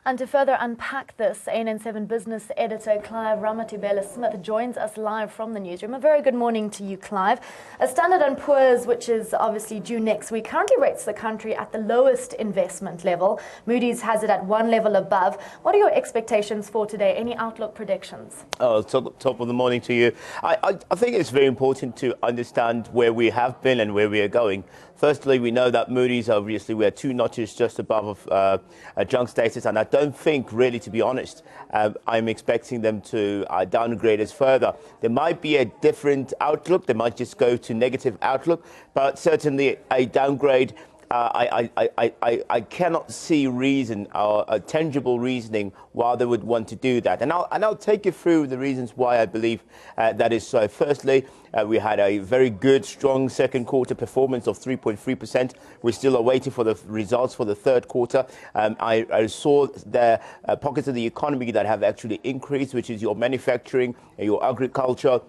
And to further unpack this, ANN7 business editor Clive Ramathibela Smith joins us live from the newsroom. A very good morning to you, Clive. A Standard & Poor's, which is obviously due next week, currently rates the country at the lowest investment level. Moody's has it at one level above. What are your expectations for today? Any outlook predictions? Oh, top of the morning to you. I think it's very important to understand where we have been and where we are going. Firstly, we know that Moody's, obviously, we're 2 notches just above junk status, and I don't think, really, to be honest, I'm expecting them to downgrade us further. There might be a different outlook. They might just go to negative outlook, but certainly a downgrade. I cannot see reason or a tangible reasoning why they would want to do that. And I'll take you through the reasons why I believe that is so. Firstly, we had a very good, strong second quarter performance of 3.3%. We're still awaiting for the results for the third quarter. I saw the pockets of the economy that have actually increased, which is your manufacturing, your agriculture,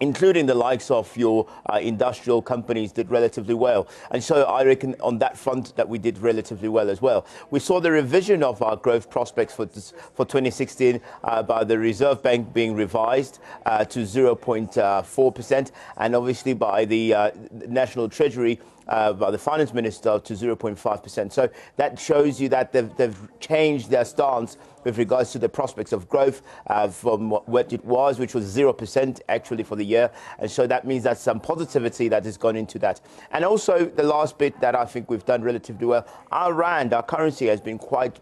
including the likes of your industrial companies, did relatively well. And so I reckon on that front that we did relatively well as well. We saw the revision of our growth prospects for 2016 by the Reserve Bank being revised to 0.4%, and obviously by the National Treasury by the Finance Minister to 0.5%. So that shows you that they've changed their stance with regards to the prospects of growth from what it was, which was 0% actually for the year. And so that means that some positivity that has gone into that. And also the last bit that I think we've done relatively well, our rand, our currency, has been quite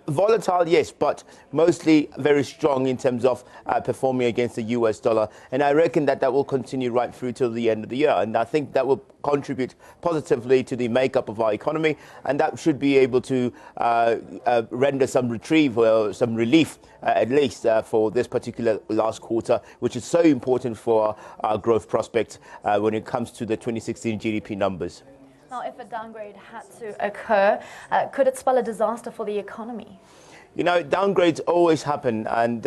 volatile, yes, but mostly very strong in terms of performing against the US dollar. And I reckon that will continue right through till the end of the year. And I think that will contribute positively to the makeup of our economy. And that should be able to render some reprieve or some relief, at least for this particular last quarter, which is so important for our growth prospects when it comes to the 2016 GDP numbers. Now, if a downgrade had to occur, could it spell a disaster for the economy? Downgrades always happen, and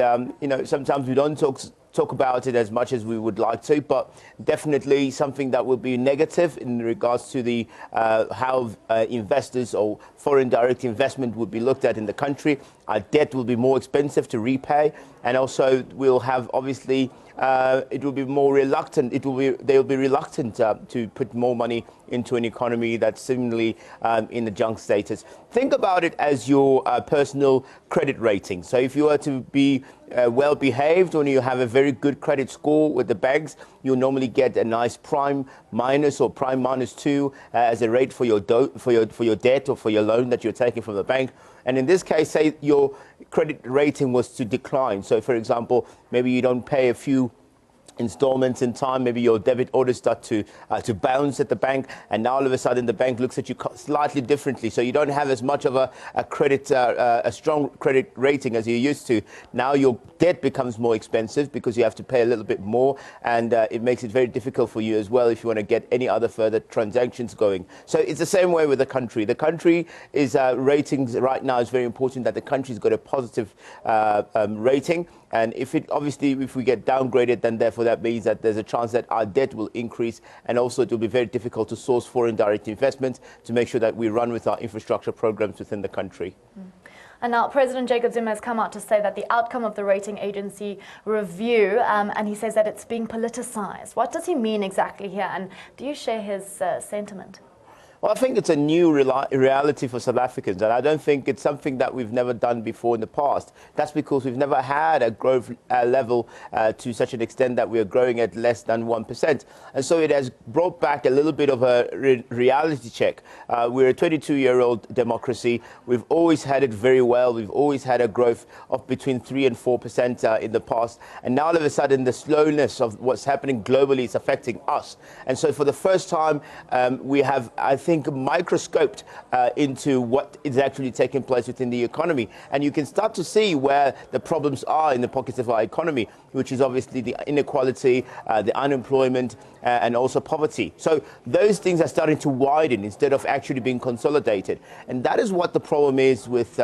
sometimes we don't talk about it as much as we would like to, but definitely something that will be negative in regards to the how investors or foreign direct investment would be looked at in the country. Our debt will be more expensive to repay, and also we'll have, obviously, it will be more reluctant. They'll be reluctant to put more money into an economy that's similarly in the junk status. Think about it as your personal credit rating. So if you were to be well behaved, or you have a very good credit score with the banks, you'll normally get a nice prime minus or prime -2 as a rate for your debt or for your loan that you're taking from the bank. And in this case, say your credit rating was to decline. So, for example, maybe you don't pay a few installments in time, maybe your debit orders start to bounce at the bank, and now all of a sudden the bank looks at you slightly differently. So you don't have as much of a strong credit rating as you used to. Now your debt becomes more expensive because you have to pay a little bit more, and it makes it very difficult for you as well if you want to get any other further transactions going. So it's the same way with the country. The country is ratings right now is very important, that the country's got a positive rating. And if we get downgraded, then therefore that means that there's a chance that our debt will increase, and also it will be very difficult to source foreign direct investment to make sure that we run with our infrastructure programs within the country. And now President Jacob Zuma has come out to say that the outcome of the rating agency review, and he says that it's being politicized. What does he mean exactly here, and do you share his sentiment? Well, I think it's a new reality for South Africans, and I don't think it's something that we've never done before in the past. That's because we've never had a growth level to such an extent that we are growing at less than 1%. And so it has brought back a little bit of a reality check. We're a 22-year-old democracy. We've always had it very well. We've always had a growth of between 3 and 4% in the past. And now all of a sudden the slowness of what's happening globally is affecting us. And so for the first time, we have, I think, microscoped into what is actually taking place within the economy. And you can start to see where the problems are in the pockets of our economy, which is obviously the inequality, the unemployment, and also poverty. So those things are starting to widen instead of actually being consolidated. And that is what the problem is with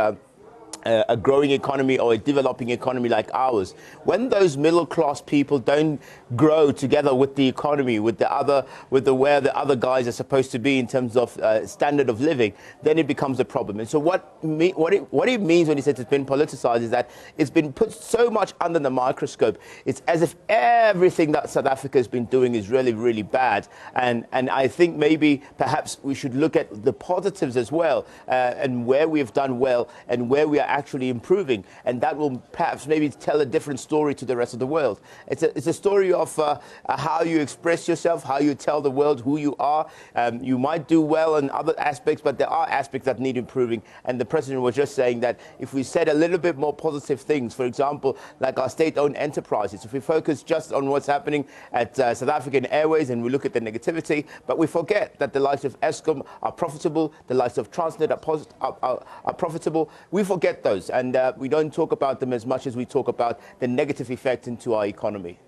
a growing economy or a developing economy like ours, when those middle class people don't grow together with the economy, with where the other guys are supposed to be in terms of standard of living, then it becomes a problem. And so what it means when he says it's been politicized is that it's been put so much under the microscope. It's as if everything that South Africa has been doing is really, really bad. And I think maybe perhaps we should look at the positives as well, and where we have done well and where we are actually improving, and that will perhaps maybe tell a different story to the rest of the world. It's a story of how you express yourself, how you tell the world who you are. You might do well in other aspects, but there are aspects that need improving. And the president was just saying that if we said a little bit more positive things, for example, like our state-owned enterprises, if we focus just on what's happening at South African Airways and we look at the negativity, but we forget that the likes of Eskom are profitable, the likes of Transnet are profitable, we forget those, and we don't talk about them as much as we talk about the negative effect into our economy.